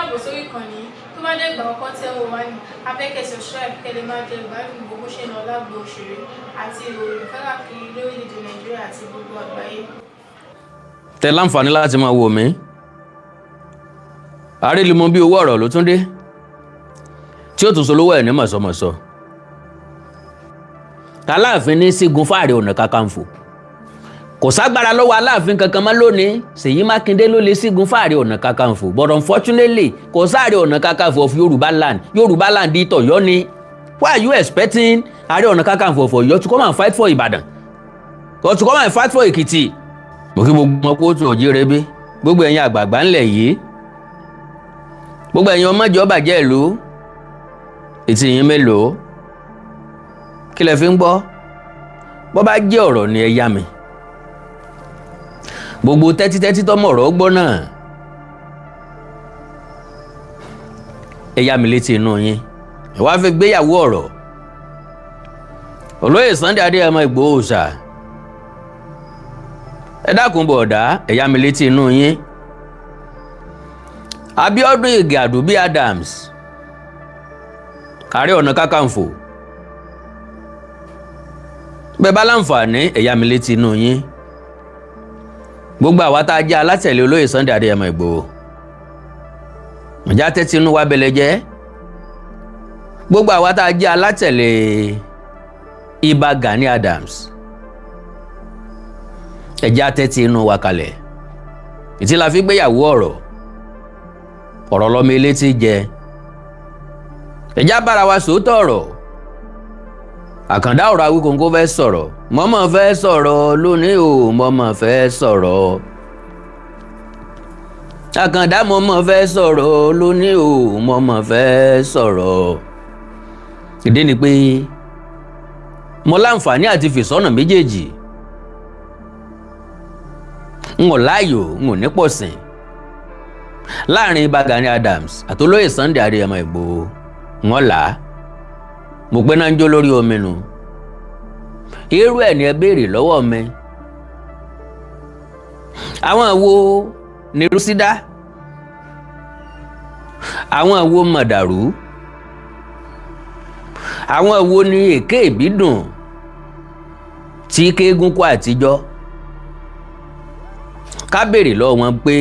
káàbọ̀ sórí ìkànnì tó bá dé ìgbà ọkọ tẹ́ wò wá ní abẹ́kẹ́ subscribe kẹ́lẹ́ máa jẹ ìgbádùn gbogbo ṣe náà lágbo òṣèré àti ìròyìn káàkiri lórílẹ̀-èdè Nàìjíríà àti gbogbo àgbáyé. Tẹ́ láǹfààní láti máa wò mí. Àrílùmọ bí owó ọ̀rọ̀ ló tún dé tí ó tún solówó ẹ̀ ní mọ̀sọ̀mọ̀sọ̀. Alaafin ní sígun fún Aare Ona Kakanfo. Kò ságbára lọ́wọ́ Alaafin kankan mọ́ lónìí. Ṣèyí Mákindé ló lè sígun fún Aare Ona Kakanfo. But unfortunately, kò sí Aare Ona Kakanfo of Yoruba land. Yoruba land di Ọ̀yọ́ ni. Why are you expecting Aare Ona Kakanfo of Ọ̀yọ́ to come and fight for Ìbàdàn? Or to come and fight for Èkìtì? Mo kí gbogbo ọmọ kóòtù òjìrèbé. Gbogbo ẹ̀yin àgbààgbà ńlẹ̀ yìí. Gbogbo ẹ̀yin ọmọ ìjọba bàjẹ́ ìlú. Etí yín mélòó? Kí lẹ fi ń gbọ́? Bó bá jẹ́ ọ̀rọ̀ ni ẹ yá mi. Gbogbo tẹ́títẹ́tí tọ́mọ̀ ọ̀rọ̀ gbọ́ náà ẹ yá mi létí inú yín. Ẹ wá fi gbéyàwó ọ̀rọ̀. Olóyè Sunday Adéyẹmọ Ìgbòho ṣá. Ẹ dákun bọ̀ọ̀dá ẹ yá mi létí inú yín. Abíọ́dún Ìgè Àdùbí Adams Aare Ona Kakanfo. Bẹ́ẹ̀ bá láǹfààní ẹ yá mi létí inú yín. Gbogbo àwa tá a jẹ́ alátẹ̀lé olóyè Sunday Adéyẹmọ Ìgbòho. Ǹjẹ́ tẹ́tí inú wa bẹ̀lẹ̀ jẹ́? Gbogbo àwa tá a jẹ́ alátẹ̀lé Ìbà Gani Adams. Ẹ jẹ́ tẹ́tí inú wa kalẹ̀. Ìtí la fi gbéyàwó ọ̀rọ̀. Ọ̀rọ̀ lọ́mọ elétí jẹ. Ẹ jẹ́ bára wa sòótọ́ ọ̀rọ̀. Àkàndá ọ̀rọ̀ Awíkóńkó fẹ́ sọ̀rọ̀. Mọ́mọ́ fẹ́ sọ̀rọ̀ lónìí o, mọ́mọ́ fẹ́ sọ̀rọ̀. Àkàndá mọ́mọ́ fẹ́ sọ̀rọ̀ lónìí o, mọ́mọ́ fẹ́ sọ̀rọ̀. Ìdí ni pé mo láǹfààní àti fìsọ́nà méjèèjì. N ò láàyò, n ò ní pọ̀sìn. Láàrin Ìbà Gani Adams àti olóyè Sunday Adéyẹmọ Ìgbòho, wọ́n là á. Mo pé náà ń jó lórí omi nu. Irú ẹ̀ ni ẹ béèrè lọ́wọ́ mi. Àwọn wo ni Rúsídá? Àwọn wo Mọ̀dàrú? Àwọn wo ni èké ìbídùn tí kéégún kó àtijọ́? Ká béèrè lọ́wọ́ wọn pé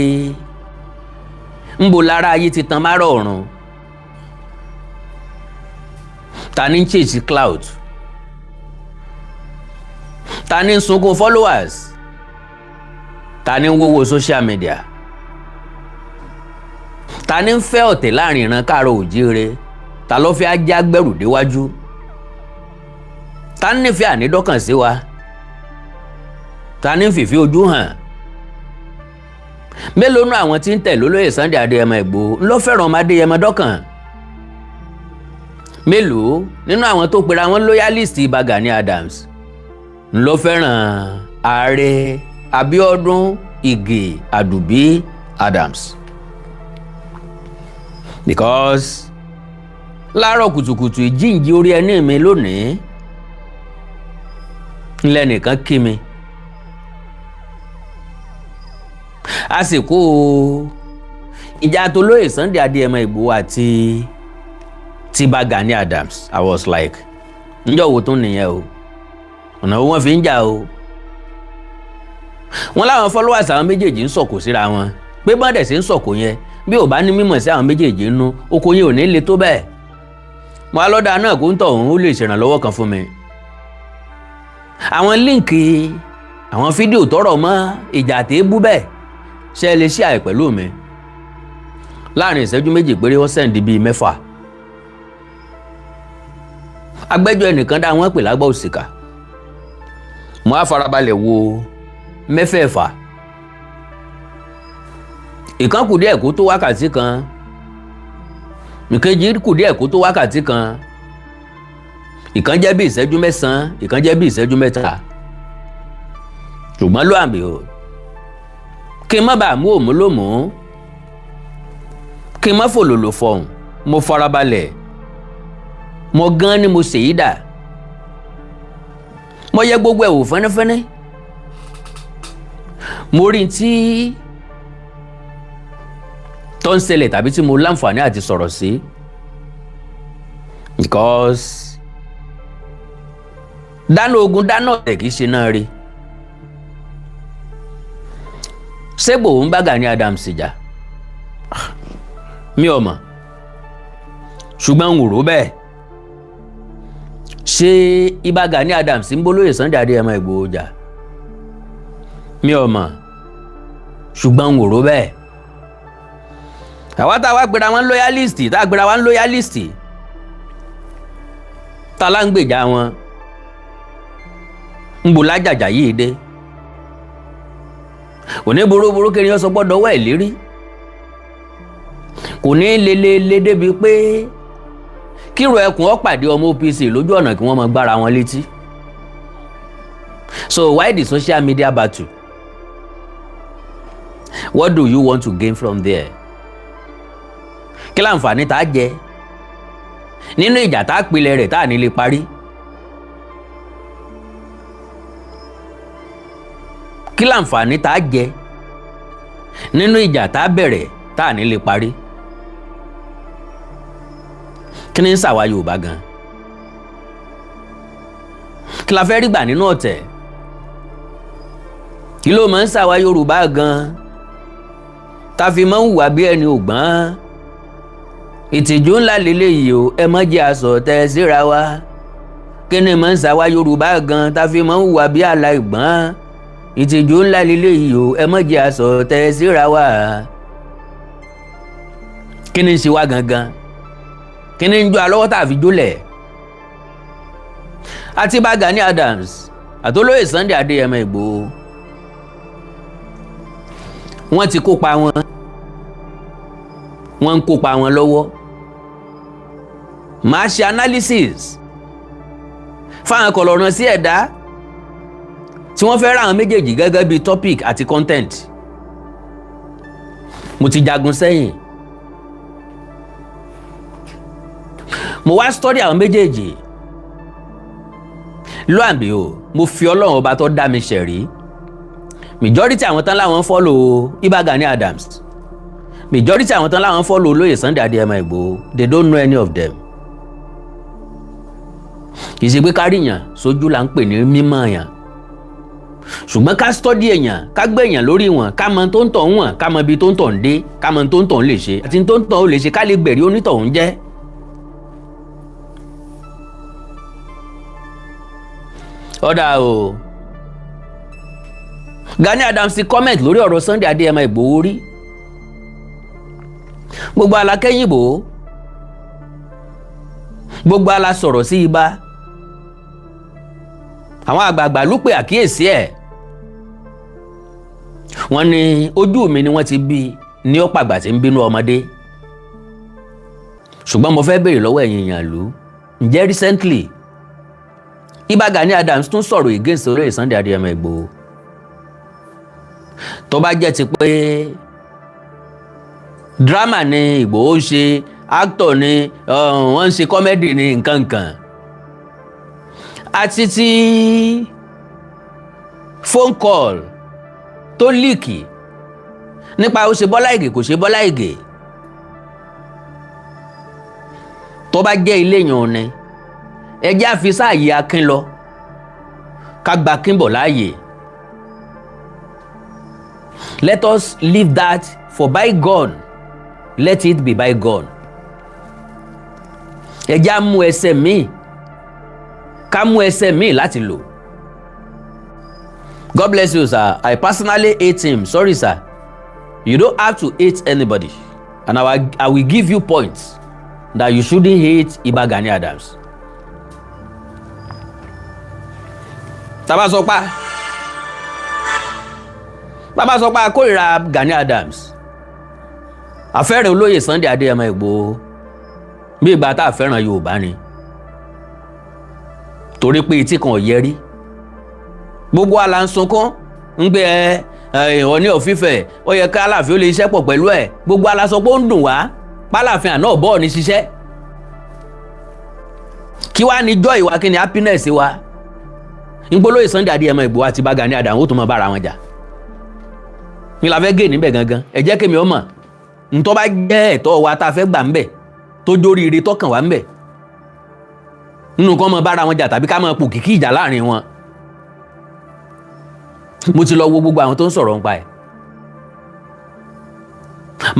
ńbo lára ayé ti tan márọ̀ ọ̀run? Ta ní ń chase cloud? Ta ní ń sunkún followers? Ta ní ń wówó social media? Ta ní ń fẹ́ ọ̀tẹ̀ láàrin ìran káàárọ̀ òjíire? Ta ló fẹ́ ajá gbẹ̀rù déwájú? Ta ní nífẹ̀ẹ́ ànídọ́kàn sí wa? Ta ní ń fìfẹ́ ojú hàn? Mélòó nú àwọn tí ń tẹ̀lé olóyè Sunday Adéyẹmọ Ìgbòho ńlọ fẹ́ràn ọmọ Adéyẹmọ dọ́kàn? Mélòó nínú àwọn tó pera wọn loyalist Ìbà Gani Adams ńlọ fẹ́ràn Ààrẹ Abíọ́dún Ìgè Àdùbí Adams? Because láàárọ̀ kùtùkùtù ìjíǹji orí ẹní mi lónìí ńlẹ́nìkan kí mi. Àsìkò ìjà tó lóyè Sunday Adéyẹmọ Ìgbòho àti Ìbà Gani Adams, I was like, ǹjọ́ wo tún nìyẹn o? Ọ̀nà wo wọ́n fi ń jà o? Wọ́n láwọn followers àwọn méjèèjì ń sọ̀kò síra wọn. Pé bọ́ndẹ̀ sí ń sọ̀kò yẹn, bí ò bá ní mímọ̀ sí àwọn méjèèjì nínú, oko yẹn ò ní le tó bẹ́ẹ̀. Mo alọ́dà náà kó ń tọ̀ òun ó lè ṣèrànlọ́wọ́ kan fún mi. Àwọn líǹkì, àwọn fídíò tọrọ mọ́ ìjà àtẹ́bú bẹ́ẹ̀ ṣe lè ṣí àì pẹ̀lú mi. Láàrin ìṣẹ́jú méjì péré wọ́n sẹ́ǹdì bíi 6. Agbẹ́jọ́ ẹnìkan dá wọn pè lágbà òsìkà. Mo á farabalẹ̀ wo 6. Ìkan kù díẹ̀ kó tó wákàtí kan. Ìkejì kù díẹ̀ kó tó wákàtí kan. Ìkan jẹ́ bí ìṣẹ́jú 9, ìkan jẹ́ bí ìṣẹ́jú 3. Ṣùgbọ́n ló àmì o. Kí n má bàa mú òmúlòmú. Kí n má fòlòlò fọ̀hún. Mo farabalẹ̀. Mo gan ni mo ṣèyí dà. Mo yẹ gbogbo ẹ̀ wò fẹ́nẹ́fẹ́nẹ́. Mo rí tí tó ń ṣẹlẹ̀ tàbí tí mo láǹfààní àti sọ̀rọ̀ sí, because dáná ogun dáná ọ̀tẹ̀ kìí ṣe náà rí. ṣé Ìgbòho ń bá Gani Adams jà? Mi ò mọ̀, ṣùgbọ́n n ò rò bẹ́ẹ̀. ṣé ibà Gani Adams ń bólóyè Sunday Adéyẹmọ Ìgbòho jà? Mi ò mọ̀, ṣùgbọ́n n ò rò bẹ́ẹ̀. àwa tá a wá gbéra wọn loyalist, tá a gbéra wọn loyalist, tá a lá ń gbèjà wọn, ń bo lájàjà yìí dé. kò ní burúburú kí ni ó sọ gbọ́dọ̀ wá ìlérí, kò ní lelele débi pé kíro ẹkùn ó pàdé ọmọ OPC lójú ọ̀nà kí wọ́n máa gbára wọn létí. So why the social media battle? What do you want to gain from there? kí láǹfààní tá a jẹ nínú ìjà tá a pilẹ̀ rẹ̀ tá a ní lè parí? kí láǹfààní tá a jẹ nínú ìjà tá a bẹ̀rẹ̀ tá a ní lè parí? kí ni ń ṣàwa Yorùbá gan? kí la fẹ́ rí gbà nínú ọ̀tẹ̀? kí ló máa ń ṣàwa Yorùbá gan tá fi máa ń hùwà bí ẹni ògbọ́n? ìtìjú ńlá lélẹ́yìí o, ẹ má jẹ́ aṣọ tẹ́ síra wa. kí ni máa ń ṣàwa Yorùbá gan tá fi máa ń hùwà bí aláìgbọ́n? ìtìjú ńlá lélẹ́yìí o, ẹ má jẹ́ aṣọ tẹ́ síra wa. kí ni ń ṣe wá gangan? kí ni ń jó alọ́wọ́ tá a fi jólẹ̀? àti bá Gani Adams àtolóyè Sunday Adéyẹmọ Ìgbòho wọ́n ti kópa wọn, wọ́n ń kópa wọn lọ́wọ́. màá ṣe analysis fáwọn kọlọ̀ràn sí ẹ̀dá tí wọ́n fẹ́ ra àwọn méjèèjì gẹ́gẹ́ bí topic àti content. mo ti jagun sẹ́yìn, mo wá study àwọn méjèèjì. lo and behold, mo fi Ọlọ́run ọba tó dá mi ṣẹ̀rí, majority àwọn tán láwọn follow ibà Gani Adams, majority àwọn tán láwọn follow olóyè Sunday Adéyẹmọ Ìgbòho, they don't know any of them. kì í ṣe pé káríyàn sójú là ń pè ní mímọ̀ yàn, ṣùgbọ́n ká study èèyàn, ká gbé èèyàn lórí wọn, ká mọ tó ń tọ̀ wọn, ká mọ ibi tó ń tọ̀ ń dé, ká mọ tó ń tọ̀ ń lè ṣe àti tó ń tọ̀ ń lè ṣe, ká lè gbẹ̀rí onítọ̀hún jẹ́. ọ̀dà o, Gani Adams ti comment lórí ọ̀rọ̀ Sunday Adéyẹmọ Ìgbòho rí. gbogbo alákẹ́yìnbó, gbogbo ala sọ̀rọ̀ sí ibà. àwọn àgbààgbà ló pe àkíyèsí ẹ̀. wọ́n ní ojú mi ni wọ́n ti bí ní ọ̀pọ̀ àgbà tí ń bínú ọmọdé. ṣùgbọ́n mo fẹ́ béèrè lọ́wọ́ ẹ̀yin èèyàn ìlú, ǹjẹ́ recently ibà Gani Adams tún sọ̀rọ̀ against olóyè Sunday Adéyẹmọ Ìgbòho? tó bá jẹ́ ti pé drama ni Ìgbòho ń ṣe, actor ni, wọ́n ń ṣe comedy ni, nǹkan nǹkan, àti ti phone call tó líìkì nípa ó ṣe Bọ́lá Ìgè kò ṣe Bọ́lá Ìgè, tó bá jẹ́ ilé yàn ni ẹjẹ́ àfi sáàyè Akin lọ ká gba Akin bọ̀ láàyè. Let us leave that for bygone, let it be bygone. ẹjẹ́ á mú ẹsẹ̀ míì, ká mú ẹsẹ̀ míì láti lò. God bless you, sir. I personally hate him. Sorry, sir. You don't have to hate anybody, and I will give you points that you shouldn't hate Ibà Gani Adams. Bàbá sọ pé akórìíra Gani Adams, àfẹ́ràn olóyè Sunday Adéyẹmọ Ìgbòho bí ìgbà tá a fẹ́ràn Yorùbá ni, torí pé etí kan ò yẹ rí. gbogbo àlà ń sunkún ń gbé Ọọ̀ni of Ifẹ̀, ó yẹ ká Aláàfin ó lè ṣiṣẹ́ pọ̀ pẹ̀lú ẹ̀. gbogbo àlà sọ pé ó ń dùn wá pálàfin àná ọ̀bọ̀ ní ṣiṣẹ́. kí wàá ní joy wa, kí ni happiness wa? ìgbólóyè Sunday Adéyẹmọ Ìgbòho àti Ibà Gani Adams ó tún máa bára wọn jà. ní la fẹ́ gé níbẹ̀ gangan, ẹ jẹ́ kémi ó mọ̀ ntọ́ bá jẹ́ ẹ̀tọ́ wa tá a fẹ́ gbà ń bẹ̀ tó jóríire tọkàn wá ń bẹ̀ nínú kán mọ bára wọn jà tàbí ká mọ pò kìkì ìjà láàrin wọn. mo ti lọ wo gbogbo àwọn tó ń sọ̀rọ̀ nípa ẹ̀.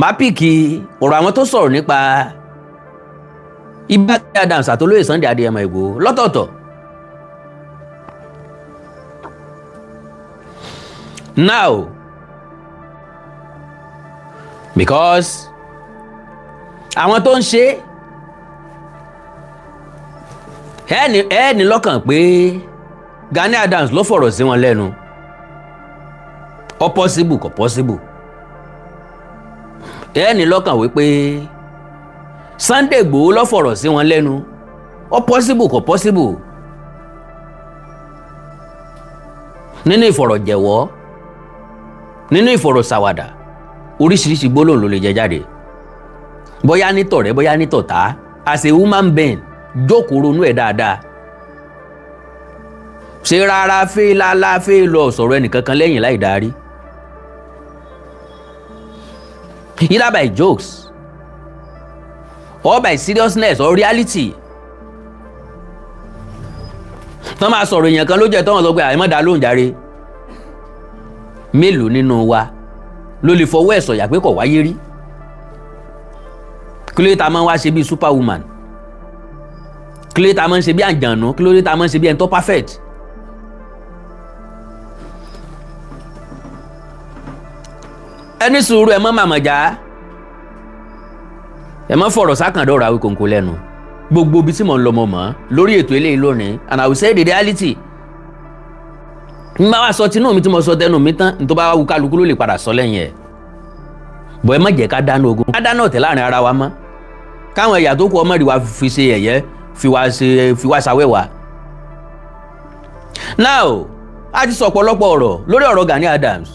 màá pìkì ọ̀rọ̀ àwọn tó sọ̀rọ̀ nípa Igba Adams àti olóyè Sunday Adéyẹmọ Ìgbòho lọ́tọ̀ọ̀tọ̀. Now, because àwọn tó ń ṣe ẹ ní lọ́kàn pé Gani Adams ló fọ̀rọ̀ sí wọn lẹ́nu ó possible kò possible ẹ ní lọ́kàn wípé Sunday Igboho ló fọ̀rọ̀ sí wọn lẹ́nu ó possible kò possible nínú ìfọ̀rọ̀jẹ̀wọ́ nínú ìfọ̀rọ̀sàwàdà oríṣiríṣi gbólóhùn ló lè jẹ jáde bóyá ní tọ̀rẹ́ bóyá ní tọ̀tá as a human being jókòó ronú ẹ̀ dáadáa ṣe rárá fẹ́ lálá fẹ́ lọ sọ̀rọ̀ ẹnìkankan lẹ́yìn láì darí either by jokes or by seriousness or reality. tán máa sọ̀rọ̀ èèyàn kan ló jẹ́ tọ́wọ́n sọ pé àìmọ́dá ló ń jàre mélòó nínú wa ló lè fọwọ́ ẹ̀ sọ̀yà pé kò wáyé rí kí ló dé ta máa ń wá ṣe bí superwoman kí ló dé ta máa ń ṣe bí àjànú kí ló dé ta máa ń ṣe bí ẹni tó perfect. ẹni sùúrù ẹ mọ́ màmọ̀já ẹ mọ́ fọ̀rọ̀ sákàndọ̀rọ̀ Awíkonko lẹ́nu gbogbo ibi tí mò ń lọ mọ̀ mọ́ lórí ètò eléyìí lónìí and I will say the reality. n bá wa sọ tinú mi tí mo sọ tẹnu mi tán n tó bá wá wù kálukú ló lè padà sọ lẹ́yìn ẹ̀ bọ̀ ẹ má jẹ́ ká dáná ogun ká dáná ọ̀tẹ̀ láàrin ara wa mọ́ káwọn ẹ̀yà tó kù ọmọ rí wa fi ṣe ẹ̀yẹ fi wá ṣàwẹ́wà. now a ti sọ ọ̀pọ̀lọpọ̀ ọ̀rọ̀ lórí ọ̀rọ̀ Gani Adams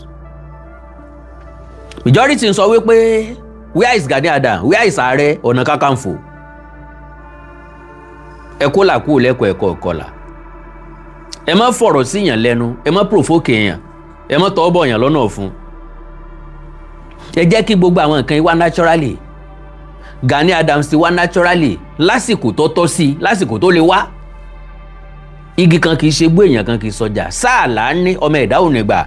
majority ń sọ wípé where is Gani Adams where is Aare Ona Kakanfo ẹ kó là kú lẹ́kọ̀ọ́ ẹ̀kọ́ ọ̀kọ́là ẹ má fọ̀rọ̀ síyàn lẹ́nu ẹ má provoke èèyàn ẹ má tọ́ bọ̀ yàn lọ́nà ọ̀fun ẹ jẹ́ kí gbogbo àwọn nǹkan yìí wá naturally Gani Adams ti wá naturally lásìkò tó tọ́ sí lásìkò tó lè wá igi kan kì í ṣe gbó èèyàn kan kì í sọjà sáàlà ní ọmọ ẹ̀dá ò ní gbà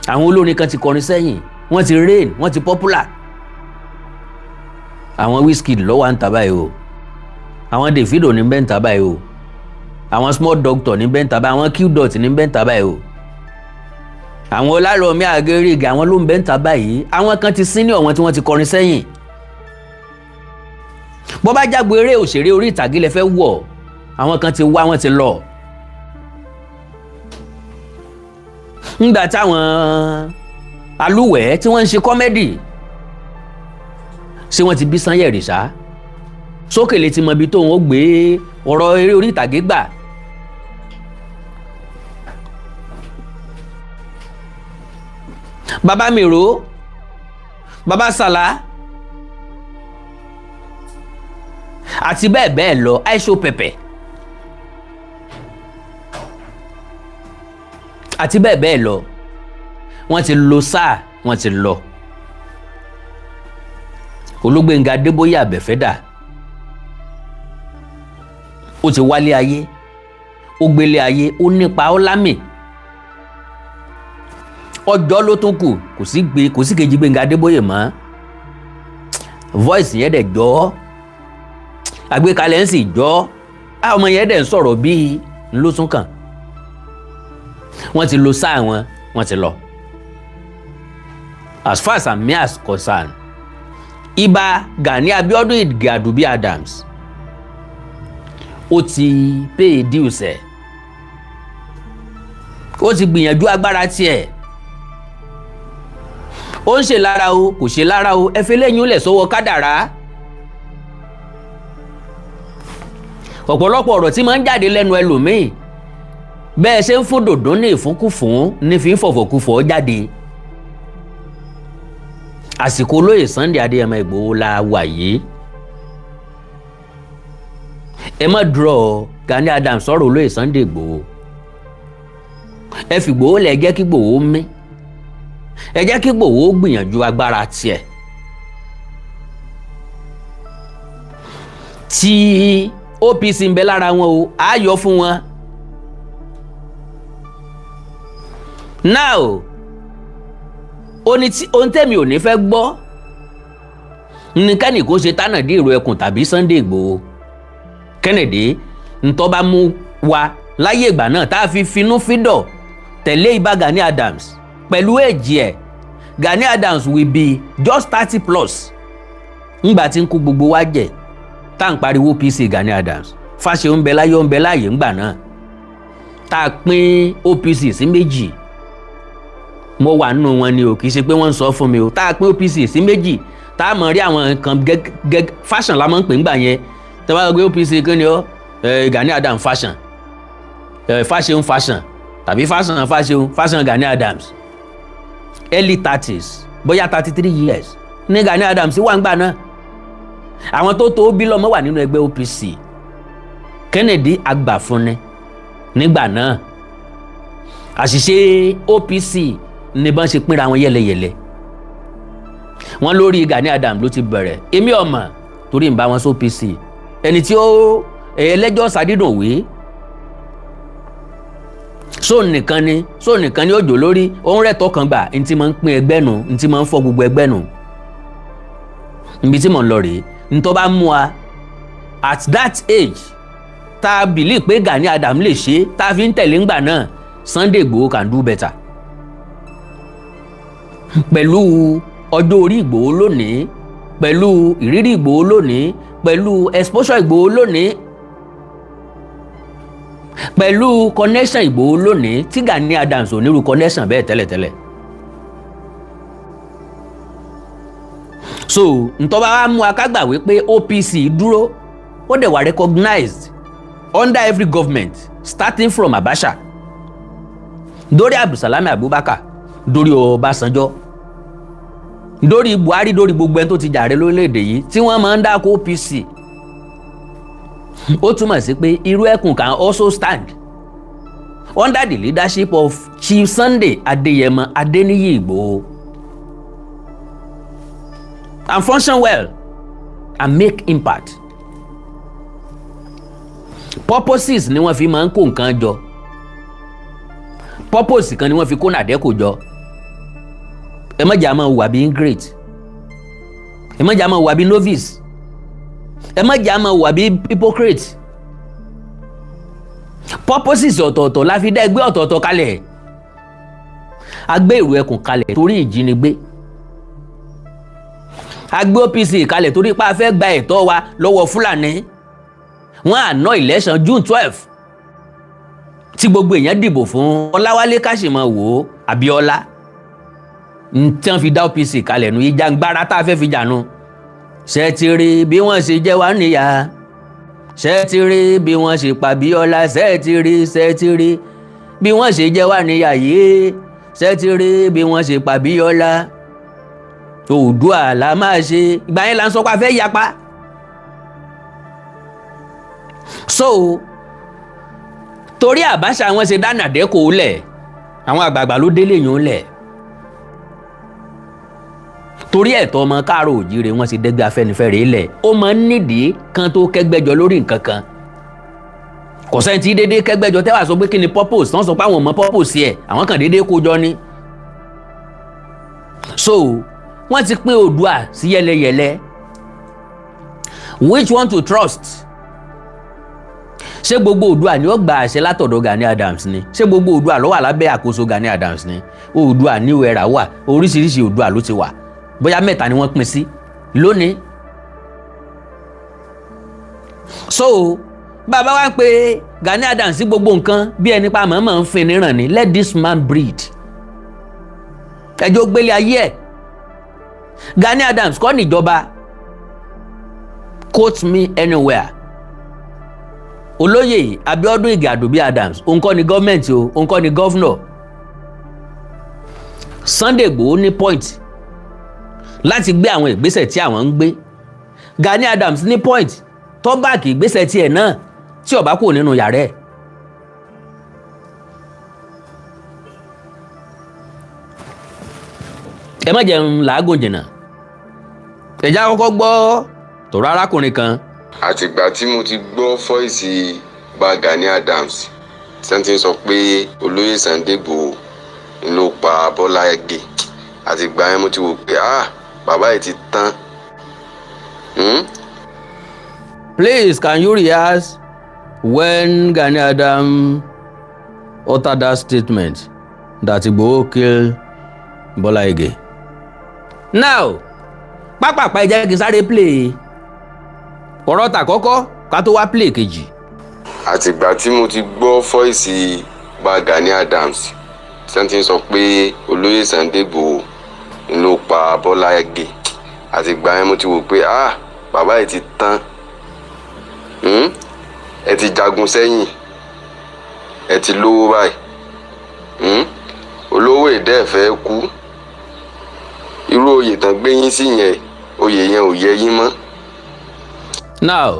àwọn olórin kan ti kọrin sẹ́yìn wọ́n ti reign wọ́n ti popular àwọn Wizkid ló wà ń ta báyìí o àwọn Davido ní bẹ́ẹ̀ ń ta báyìí o àwọn Small Doctor ní bẹ́ẹ̀ ń ta báyìí àwọn Qdot ní bẹ́ẹ̀ ń ta báyìí o àwọn Ọlárọ̀mí Àgẹ́rẹ́gẹ́ àwọn ló ń bẹ́ẹ̀ ń ta báyìí àwọn kan ti senior wọn tí wọ́n ti kọrin sẹ́yìn bọ́ bá jágbo eré òṣèré orí ìtàgé lẹ fẹ́ wọ̀ àwọn kan ti wá wọ́n ti lọ ńgbà táwọn alúwẹ̀ẹ́ tí wọ́n ń ṣe kọ́mẹ́dì ṣé wọ́n ti bí Sanyẹ̀rì ṣá sókèlè ti mọ ibi tóun ó gbé ọ̀rọ̀ eré orí ìtàgé gbà bàbá Mèrò bàbá Sàlá àti bẹ́ẹ̀ bẹ́ẹ̀ lọ aisho pẹ̀pẹ̀ àti bẹ́ẹ̀ bẹ́ẹ̀ lọ wọ́n ti lo sáà wọ́n ti lọ Olúgbénga Adébóyè Àbẹ̀fẹ́dà ó ti wálé ayé ó gbélé ayé ó nípa ó lámì ọjọ́ ló tún kù kò sí kejì Gbénga Adébóyè mọ́ voice yẹn dẹ̀ jọ́ àgbékalẹ̀ ń sì jọ́ àwọn ọmọ yẹn dẹ̀ ń sọ̀rọ̀ bíi ńlọ́sùn kan wọ́n ti lo sáà wọ́n ti lọ as far as I'm concerned Ìbà Gani Abiodun Igadubi Adams ó ti pay dues ẹ̀ ó ti gbìyànjú agbára tiẹ̀ ó ń ṣe lára o kò ṣe lára o ẹ fi lẹ́yìn ó lẹ̀ sọ́wọ́ kádàrá ọ̀pọ̀lọpọ̀ ọ̀rọ̀ tí máa ń jáde lẹ́nu ẹlòmíì bẹ́ẹ̀ ṣe ń fún dòdò ní ìfúnkúfún ní fi ń fọ̀fọ̀kúfọ̀ jáde àsìkò olóyè Sunday Adéyẹmọ Ìgbòho la wà yìí ẹ má dúró Gani Adams sọ̀rọ̀ olóyè Sunday Ìgbòho ẹ fi Ìgbòho lẹ̀ jẹ́ kí Ìgbòho mí ẹ jẹ́ kí Ìgbòho gbìyànjú agbára tiẹ̀ tí OPC ń bẹ lára wọn o á yọ fún wọn. now ohun tẹ́mi ò ní fẹ́ gbọ́ nìkẹ́nì kó ṣe tánàdí ìró ẹkùn tàbí Sunday Ìgbòho Kennedy ntọ́ bá mú wa láyé ìgbà náà tá a fi finú fídọ̀ tẹ̀lé Ìbà Gani Adams pẹ̀lú èjì ẹ̀ Gani Adams will be just 30+ ńgbà tí ń kú gbogbo wa jẹ tá à ń pariwo OPC Gani Adams Fáṣe ń bẹ láyé ń bẹ láàyè ńgbà náà tá a pín OPC sí méjì mo wà nínú wọn ni o kì í ṣe pé wọ́n ń sọ fún mi o tá a pín OPC sí méjì tá a mọ̀ rí àwọn nǹkan gẹ́gẹ́ fashion la máa ń pè ńgbà yẹn tá a bá gbé OPC kí ni ó Gani Adams fashion Fáṣe fashion tàbí fashion Gani Adams early 30s bóyá 33 years ní Gani Adams wà ńgbà náà àwọn tó bí lọ́mọ wà nínú ẹgbẹ́ OPC Kennedy agbàfúnni nígbà náà àṣìṣe OPC ní bọ́n ṣe pínra wọn yẹlẹyẹlẹ wọn lórí Gani Adams ló ti bẹ̀rẹ̀ èmi ọmọ torí ń bá wọn sí OPC ẹni tí ó ẹlẹ́jọ́ sàdídùn wé so nìkan ni òjò lórí òun rẹ̀ tọkàn gbà ní ti máa ń pín ẹgbẹ́ nù ní ti máa ń fọ́ gbogbo ẹgbẹ́ nù níbi tí mò ń lọ rèé ntọ́ bá mú wa at that age tá a believe pé Gani Adams lè ṣe tá a fi ń tẹ̀lé ńgbà náà Sunday Igboho can do better pẹ̀lú ọjọ́ orí Igboho lónìí pẹ̀lú ìrírí Igboho lónìí pẹ̀lú exposure Igboho lónìí pẹ̀lú connection Igboho lónìí tí Gani Adams ò nírú connection bẹ́ẹ̀ tẹ́lẹ̀tẹ́lẹ̀. so ntọ́ba wa mú akágbà wípé OPC dúró ó dẹ̀ wà recognized under every government starting from Abacha dórí Abdulsalami Abubakar dórí Ọbásanjọ́ dórí Buhari dórí gbogbo ẹni tó ti jàre lórílẹ̀‐èdè yìí tí wọ́n máa ń dáko OPC ó túmọ̀ sí pé irú ẹkùn can also stand under the leadership of Chief Sunday Adeyemo Adeniyi Igboho and function well and make impact. Purposes ni wọ́n fi máa ń kó nǹkan jọ purpose kan ni wọ́n fi kó nàdẹ́kò jọ ẹ má jà máa wà bí ingrate ẹ má jà máa wà bí novice ẹ má jà máa wà bí hypocrite purposes ọ̀tọ̀ọ̀tọ̀ la fi dá ẹgbẹ́ ọ̀tọ̀ọ̀tọ̀ kalẹ̀ a gbé ìrù ẹkùn kalẹ̀ torí ìjínigbé a gbé OPC kalẹ̀ torí pa fẹ́ gba ẹ̀tọ́ wa lọ́wọ́ Fúlàní wọ́n àná election June 12 tí gbogbo èèyàn dìbò fún Ọláwálé Káṣímọ̀wò Abíọ́lá tí wọ́n fi dá OPC kalẹ̀ nu ìjàngbara tá a fẹ́ fi jànú ṣe ti rí bí wọ́n ṣe jẹ́ wá níyà ṣe ti rí bí wọ́n ṣe pa Abíọ́lá ṣe ti rí bí wọ́n ṣe jẹ́ wá níyà yìí ṣe ti rí bí wọ́n ṣe pa Abíọ́lá Oòduà la máa ṣe ìgbà yẹn là ń sọ pé a fẹ́ yapa. So torí Abacha wọn ṣe dáná dẹ́kọ̀ lẹ̀ àwọn àgbààgbà ló délé yàn lẹ̀ torí ẹ̀tọ́ ọmọ káàró òjíire wọn ṣe dẹ́gbẹ́ Afẹ́nifẹ́re lẹ̀ ó máa ń nídìí kan tó kẹ́gbẹ́jọ lórí nǹkan kan kò sẹ́ni tí déédéé kẹ́gbẹ́jọ tẹ́wà sọ pé kí ni purpose tán sọ pé àwọn ọmọ purpose ẹ̀ àwọn kan déédéé kó jọ ni. So wọ́n ti pín Oòduà sí yẹlẹyẹlẹ which one to trust ṣé gbogbo Oòduà ni ó gba àṣẹ látọ̀dọ̀ Gani Adams ni ṣé gbogbo Oòduà ló wà lábẹ́ àkóso Gani Adams ni Oòduà new era wà oríṣiríṣi Oòduà ló ti wà bóyá mẹ́ta ni wọ́n pín sí lónìí. So bàbá wa ń pe Gani Adams sí gbogbo nǹkan bí ẹni pa mọ̀ọ́mọ̀ ń fin níran ni let this man breathe ẹjọ́ gbélé ayé ẹ̀ Gani Adams kọ́ níjọba quote me anywhere olóyè Abíọ́dún Ìgè Àdòbí Adams òun kọ́ ni gọ́ọ̀mẹ̀ntì o òun kọ́ ni gọ́fúnọ̀ Sunday Igboho ní point láti gbé àwọn ìgbésẹ̀ tí àwọn ń gbé Gani Adams ní point tó báàkì ìgbésẹ̀ tiẹ̀ náà tí ó bá kúrò nínú yàrá ẹ̀. ẹ má jẹun làágùn jìnnà ẹ̀já kọ́kọ́ gbọ́ tọ̀rọ̀ arákùnrin kan. àtìgbà tí mo ti gbọ́ fọ́ìsì bá Gani Adams tí wọ́n ti sọ pé olóyè Sunday Igboho ló pa Bọ́lá Ìgè àtìgbà yẹn mo ti wò pé bàbá yìí ti tán. Please, can you rehearse when Gani Adams uttered that statement that Igboho killed Bọ́lá Ìgè? Now, pápápá ẹ jẹ́ kí n sáré play ọ̀rọ̀ tà kọ́kọ́ ká tó wá play kejì. àtìgbà tí mo ti gbọ́ fọ́ìsì bá Gani Adams tí wọ́n ti sọ pé olóyè Sunday Igboho ló pa Bọ́lá Ìgè àtìgbà yẹn mo ti wò pé bàbá yìí ti tán. ẹ ti jagun sẹ́yìn ẹ ti lówó báyìí olówó ìdẹ́ fẹ́ kú irú oyè tán gbé yín sí yẹn oyè yẹn ò yẹ yín mọ́. Now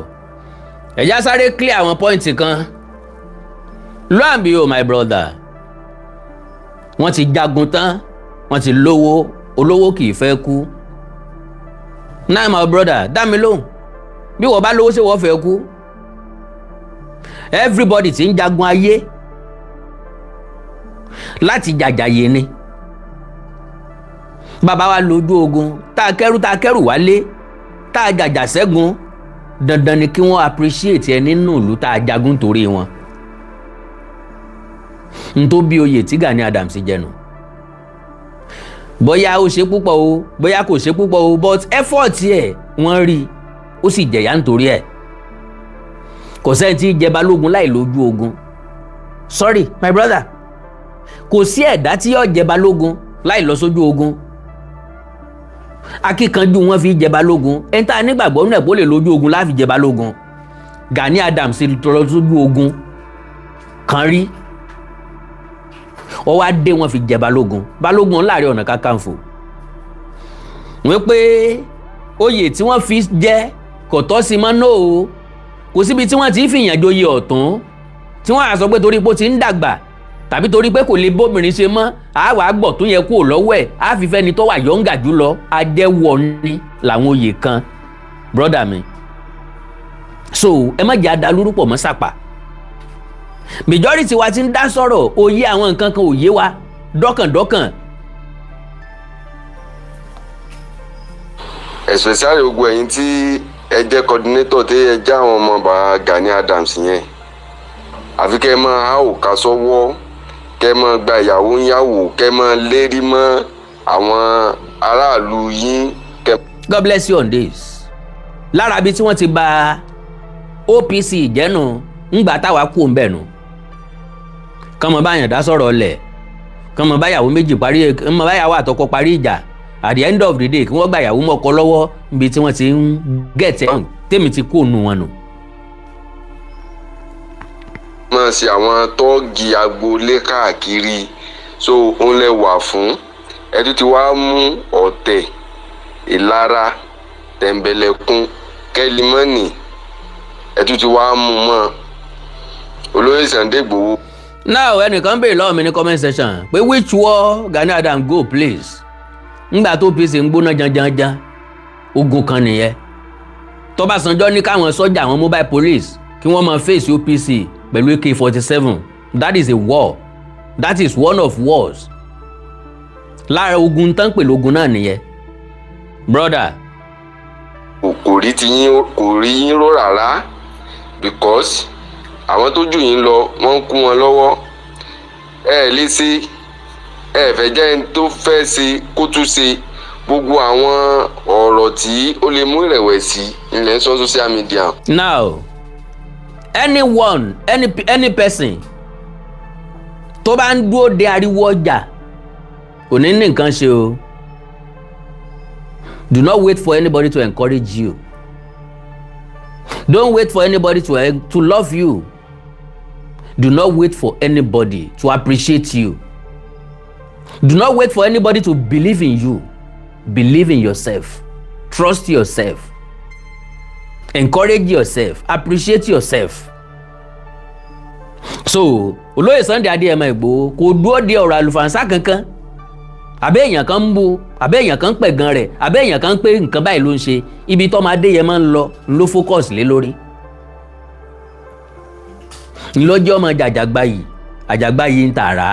ẹ̀já sáré clear àwọn pọ́ìntì kan. Lo and behold, my brother, wọ́n ti jagun tán wọ́n ti lówó olówó kì í fẹ́ kú. Now my brother, dá mi lóhùn bí wọ́n bá lówó ṣé wọ́n fẹ́ kú. Everybody ti ń jagun ayé láti jàjàyè ni. Bàbá wa lójú ogun tá a kẹ́rù wálé tá a jàjà ṣẹ́gun dandan ni kí wọ́n appreciate ẹ nínú ìlú tá a jagun torí wọn. N tó bí oyè tí Gani Adams jẹnu. Bóyá ó ṣe púpọ̀ o bóyá kò ṣe púpọ̀ o but effort ẹ̀ wọ́n rí ó sì jẹ̀yà nítorí ẹ̀. Kò sẹ́ni tí jẹ balógun láì lójú ogun. Sorry my brother, kò sí ẹ̀dá tí yóò jẹ balógun láì lọ sójú ogun. Akíkanjú wọn fi jẹ balógun ẹni tá a nígbàgbọ́ nínú ẹ̀pọ̀ lè lójú ogun láfi jẹ balógun. Gani Adams lọ sójú ogun kan rí ó wá dé wọn fi jẹ balógun Ààrẹ Ọ̀nà Kakanfò. Wọ́n pé oyè tí wọ́n fi jẹ kò tọ́ sí mọ́ náà o kò síbi tí wọ́n ti fìyàn joyè ọ̀tún tí wọ́n á sọ pé torí pé ó ti ń dàgbà tàbí torí pé kò lè bóbìnrin ṣe mọ́ á wàá gbọ̀ tó yẹ kúrò lọ́wọ́ ẹ̀ á fi fẹ́ni tó wà yọ̀ǹgà jù lọ ajẹ́wọ̀ ní làwọn oyè kan brother mi. So ẹ má jẹ́ adalúrú pọ̀ mọ́ sàpà. Majority wa ti ń dá sọ̀rọ̀ òye àwọn nǹkan kan òye wa dọ́kàndọ́kàn. especially gbogbo ẹ̀yin tí ẹ jẹ́ coordinator tí ẹ já àwọn ọmọ bá Gani Adams yẹn àfi kẹ́ ẹ máa há òkà sọ́wọ́ kẹ́ ẹ máa gba ìyàwó ń yàwó kẹ́ ẹ máa lérí mọ́ àwọn aráàlú yín. God bless you on this. Lára bí tí wọ́n ti bà OPC jẹ́nu ńgbà táwa kú ń bẹ̀nu kọ́mọ báyàn dá sọ̀rọ̀ lẹ̀ kọ́mọ báyàwó méjì parí kọ́mọ báyàwó àtọkọ parí ìjà at the end of the day kí wọ́n gba ìyàwó mọ́kọ lọ́wọ́ níbi tí wọ́n ti ń gẹ̀tẹ̀ tèmi ti kó nu wọn nù. máa ṣe àwọn tọ́ọ̀gì agboolé káàkiri so òun lè wà fún ẹtú tí wàá mú ọ̀tẹ̀ ìlara tẹ̀m̀bẹ̀lẹ̀kún kẹ́límọ́nì ẹtú tí wàá mú mọ́ olóyè Sunday Igboho. Now ẹnìkan béèrè lọ́wọ́ mi ní comment section pé which war Gani Adams go please ńgbà tó OPC ń gbóná janjanjan ogun kan nìyẹn. Tọ́básanjọ́ ní káwọn sọ́jà àwọn mobile police kí wọ́n máa face OPC pẹ̀lú AK-47 that is a war, that is one of wars. Lára ogun tán pẹ̀lú ogun náà nìyẹn brother. kò rí yín ró rárá because àwọn tó jù yín lọ wọ́n kú wọn lọ́wọ́ ẹ lè ṣe ẹ fẹ́ jẹ́ ẹni tó fẹ́ ṣe kó tún ṣe gbogbo àwọn ọ̀rọ̀ tí ó lè mú ìrẹ̀wẹ̀sì ilẹ̀ ń sọ social media. Now anyone any person tó bá ń dúró de ariwo ọjà kò ní ní nǹkan ṣe o. Do not wait for anybody to encourage you. Don't wait for anybody to love you. Do not wait for anybody to appreciate you. Do not wait for anybody to believe in you. Believe in yourself. Trust yourself. Encourage yourself. Appreciate yourself. So, olóyè Sunday Igboho kò dúró de ọ̀rọ̀ àlùfànṣá kankan. àbẹ́ èèyàn kan ń bu àbẹ́ èèyàn kan ń pẹ̀gàn rẹ̀ àbẹ́ èèyàn kan ń pé nǹkan báyìí ló ń ṣe ibi tọ́mọdé yẹn máa ń lọ focus lé lórí. ńlọ́jọ́ ọmọ àjàgbáyé ń tààrà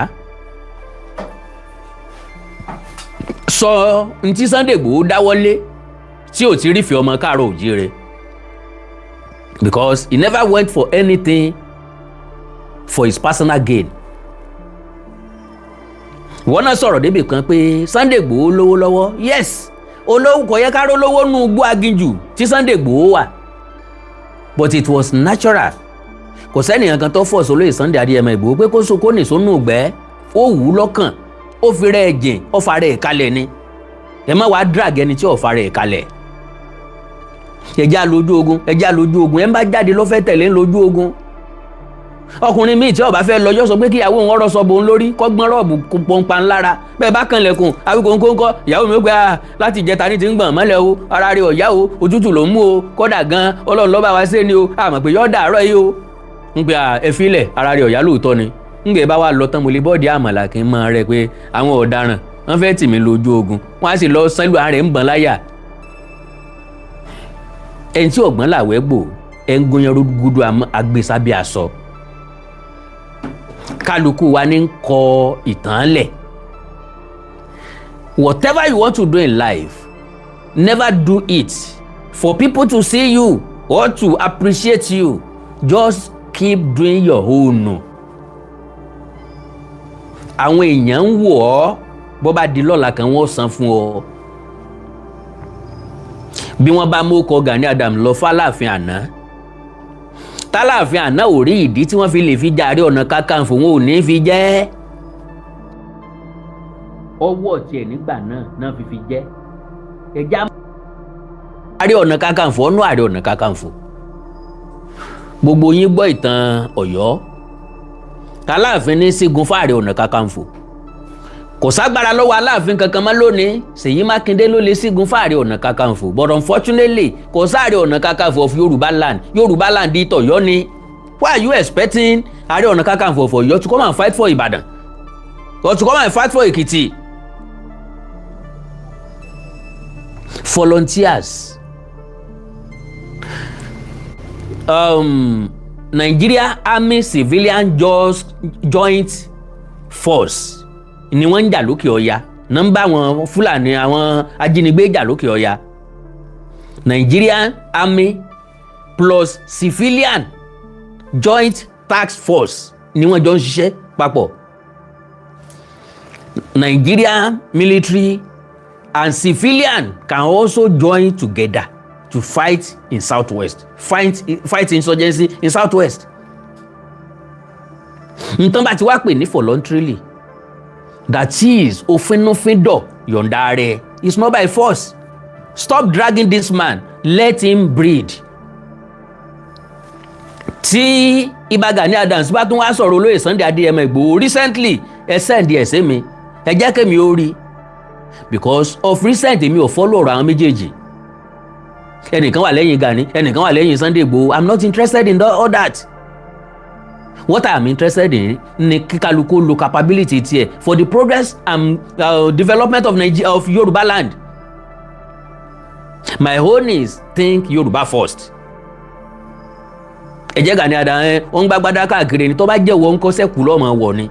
sọ ntí Sunday Igboho dáwọ́lé tí ò ti rí fi ọmọ káàárọ̀ òjíire because he never went for anything for his personal gain. Wọ́n náà sọ̀rọ̀ débì kan pé Sunday Igboho lówó lọ́wọ́ yes olówó kò yẹ ká lówó nù igbó aginjù tí Sunday Igboho wà but it was natural. Kò sẹ́nìyàn kan tó fọ̀ sólóyè Sunday Adéyẹmọ Igboho pé kó nìṣó nù gbẹ́ ó wù ú lọ́kàn ó fi rẹ̀ jìn ó fa rẹ̀ kalẹ̀ ni ẹ má wàá drag ẹni tí ò fa rẹ̀ kalẹ̀. ẹjá lójú ogun ẹ ń bá jáde ló fẹ́ tẹ̀lé lójú ogun. Ọkùnrin míì tí ó bá fẹ́ lọ yóò sọ pé kí ìyàwó òun ọ̀rọ̀ sọ bòun lórí kọ́gbọ́n rọ́ọ̀bù pọnpa ńlára bẹ́ẹ̀ bá kanlẹ̀kùn àwíkóńkóńkọ́ ìyàwó mi ó pẹ́ láti ìjẹta ní ti ń gbọ̀n mọ́lẹ̀ o ara rẹ̀ ọ̀yá o òtútù ló ń mú o kódà gan Ọlọ́run ló bá wa ṣe ni o àmọ̀ pé yọ́ dàárọ̀ yìí o ń pè ẹ filẹ̀ ara rẹ̀ ọ̀yá lóòótọ́ ni ń gbé bá wa lọ tán mo lè bọ́ọ̀dì àmàlà kí n mọ rẹ pé àwọn ọ̀daràn wọ́n fẹ́ tì mí lójú ogun wọ́n á sì lọ sánlù àárẹ̀ ń bọ̀n láyà. Ẹni tí ọ̀gbọ́n làwẹ́ gbò ẹ ń gúnyan rúgudu agbèsábí aṣọ kálukú wa ní kọ ìtàn lẹ̀. Whatever you want to do in life never do it for people to see you or to appreciate you, just keep doing your own. Àwọn èèyàn ń wò ọ́ bó bá di lọ́la kan wọ́n san fún ọ. Bí wọ́n bá mú kọ Gani Adams lọ f'Alaafin àná t'Alaafin àná ò rí ìdí tí wọ́n fi lè fi jẹ Aare Ona Kakanfo wọn ò ní fi jẹ́. Ọwọ́ tiẹ̀ nígbà náà fi jẹ́. Ẹja Aare Ona Kakanfo ọ̀nà Aare Ona Kakanfo. Gbogbo yín gbọ́ ìtàn Ọ̀yọ́. Alaafin ní sígun fún Aare Ona Kakanfo. Kò ságbára lọ́wọ́ Alaafin kankan mọ́ lónìí Ṣèyí Mákindé ló lè sígun fún Aare Ona Kakanfo but unfortunately kò sí Aare Ona Kakanfo of Yoruba land di t'Ọ̀yọ́ ni. Why are you expecting Aare Ona Kakanfo of Ọ̀yọ́ to come and fight for Ìbàdàn or to come and fight for Èkìtì? Volunteers. Nigeria Army Civilian Joint Force ni wọ́n ń jà lókè ọya nọ́mbà àwọn Fúlàní àwọn ajínigbé jà lókè ọya. Nigerian Army plus Civilian Joint Task Force ni wọ́n jọ ń ṣiṣẹ́ papọ̀. Nigerian military and civilian can also join together to fight in southwest, fight insurgency in southwest. Nǹkan bá ti wá pè ní voluntarily, that is òfinúfíndọ̀ yọ̀ǹda rẹ̀, it's not by force. Stop dragging this man, let him breed. Tí Ìbà Gani Adams bá tún wá sọ̀rọ̀ olóyè Sunday Adéyẹmọ Ìgbòho recently ẹ send ẹ̀ sí mi ẹ jẹ́ kémi ó rí because of recent èmi ò follow ọ̀rọ̀ àwọn méjèèjì. Ẹnìkan wà lẹ́yìn Gani, ẹnìkan wà lẹ́yìn Sunday Igboho. I'm not interested in all that. What I am interested in ni kíkálukú lo capability tiẹ̀ for the progress and development of Yoruba land. My own is think Yoruba first. Ẹ jẹ́ Gani Adams ó ń gbàgbádá káàkiri ni tó bá jẹ́ wọ́n ń kọ́ sẹ́kù lọ́mọ wọ̀ ni.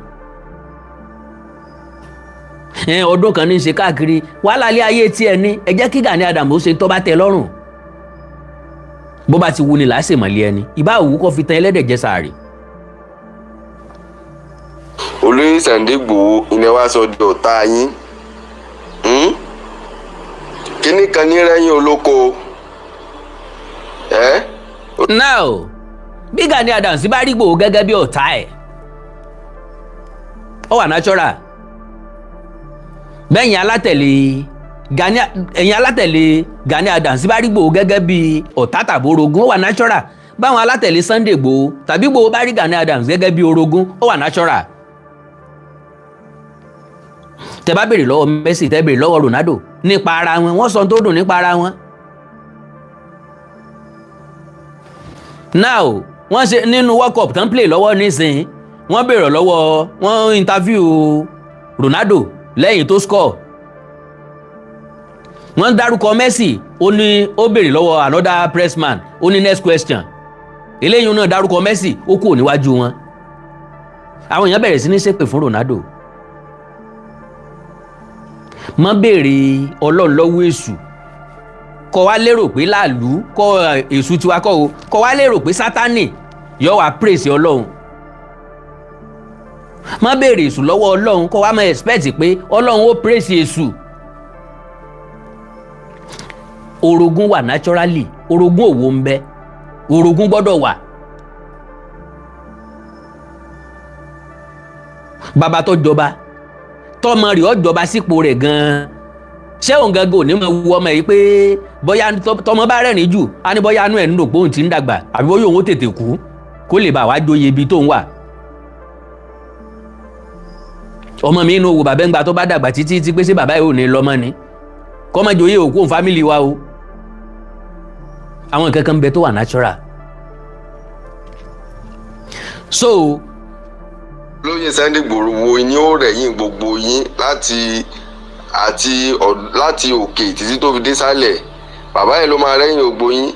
Ọdún kan ní í ṣe káàkiri wàhálà ilé ayé tiẹ̀ ní ẹ jẹ́ kí Gani Adams ó ṣe tó bá tẹ́ lọ́rùn. Bó bá ti wù ní láṣẹ mọ̀lẹ́ ẹni ìbá òwú kọ́ fi tan ẹlẹ́dẹ̀ jẹ sàárì. Olóyè Sunday Igboho ilé wa sọ di ọ̀tá yín. Kíní kan ní rẹ́yìn olóko. Now bí Gani Adams bá rí Igboho gẹ́gẹ́ bí ọ̀tá ẹ̀ ó wà natural. Bẹ́yìn alátẹ̀lé Gani Adams bá rí Igboho gẹ́gẹ́ bí ọ̀tá tàbí orogún ó wà natural. Báwọn alátẹ̀lé Sunday Igboho tàbí Igboho bá rí Gani Adams gẹ́gẹ́ bí orogún ó wà natural. Tẹ́ bá béèrè lọ́wọ́ Messi, tẹ́ béèrè lọ́wọ́ Ronaldo nípa ara wọn, wọ́n sọ tó dùn nípa ara wọn. Now wọ́n ṣe nínú World Cup tán play lọ́wọ́ nísìnyí wọ́n béèrè lọ́wọ́ wọ́n interview Ronaldo lẹ́yìn tó score wọ́n dárúkọ Messi ó ní ó béèrè lọ́wọ́ another pressman ó ní next question eléyìí náà dárúkọ Messi ó kúrò níwájú wọn àwọn èèyàn bẹ̀rẹ̀ sí ní ṣépè fún Ronaldo má béèrè Ọlọ́run lọ́wọ́ èṣù kó wá lérò pé láàlú kó èṣù tiwa kó o kó wá lérò pé Sátánì yóò wá praise Ọlọ́run má béèrè èṣù lọ́wọ́ Ọlọ́run kó wá má expect pé Ọlọ́run ó praise èṣù. Orogún wà naturally orogún òwò ń bẹ orogún gbọ́dọ̀ wà. Bàbá tó jọba tọmọ rẹ̀ ó jọba sípò rẹ̀ gan-an ṣé òun gangan ò ní mọ wu ọmọ yìí pé bóyá tọmọ bá rẹ́rìn jù á ní bóyá inú ẹ̀ ń lò pé òun ti ń dàgbà àbí bóyá òun ó tètè kú kó lè bá wá joyè ibi tó ń wà. Ọmọ mi inú wo bàbá ń gba tó bá dàgbà títí tí pé ṣé bàbá yìí ò ní lọ́mọ ni kọ́mọ joyè òkú òun fámìlì wa o. Àwọn nǹkan kan bẹ tó wà natural. So lóye Sunday Igboho wo yín ó rẹ̀yìn gbogbo yín láti òkè títí tó fi dé sálẹ̀ bàbá yẹn ló máa rẹ̀yìn gbogbo yín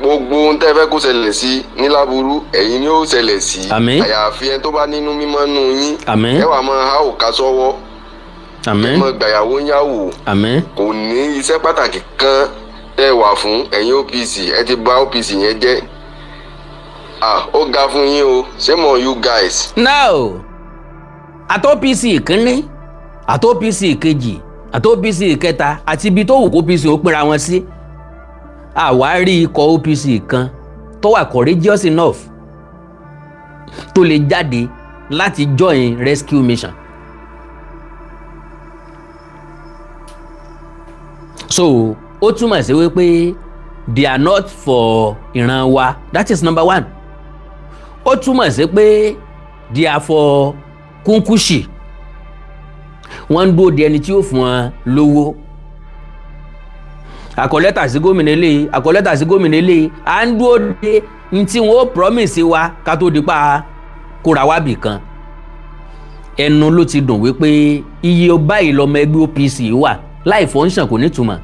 gbogbo ohun tẹ́ fẹ́ kó ṣẹlẹ̀ sí ní láburú ẹ̀yin ni ó ṣẹlẹ̀ sí àyàfi ẹni tó bá nínú mímọ́ nù yín ẹ wà máa há òkà sọ́wọ́ ẹ máa gbàyàwó yàwó kò ní iṣẹ́ pàtàkì kan tẹ́ wà fún ẹ̀yin OPC ẹ ti bà OPC yẹn jẹ́ ó ga fún yín o shame on you guys. No àti OPC ìkíní àti OPC ìkejì àti OPC ìkẹta àti ibi tó wù kó OPC ó pínra wọn sí àwárí ikọ̀ OPC kan tó wà courageous enough tó lè jáde láti join rescue mission. So ó túmọ̀ sí wípé they are not for ìran wa, that is number one. Ó túmọ̀ sí pé they are for kúnkúṣì, wọ́n ń dúró de ẹni tí ó fún wọn lówó. Àkọ́lẹ́tà sí gómìnà eléyìí, àkọ́lẹ́tà sí gómìnà eléyìí, à ń dúró de ní tí wọ́n ó promise wa ká tó di pa kóra wá bì kan. Ẹnu ló ti dùn wípé iye báyìí lọmọ ẹgbẹ́ OPC wà láì fọ́nṣàn kò nítumọ̀.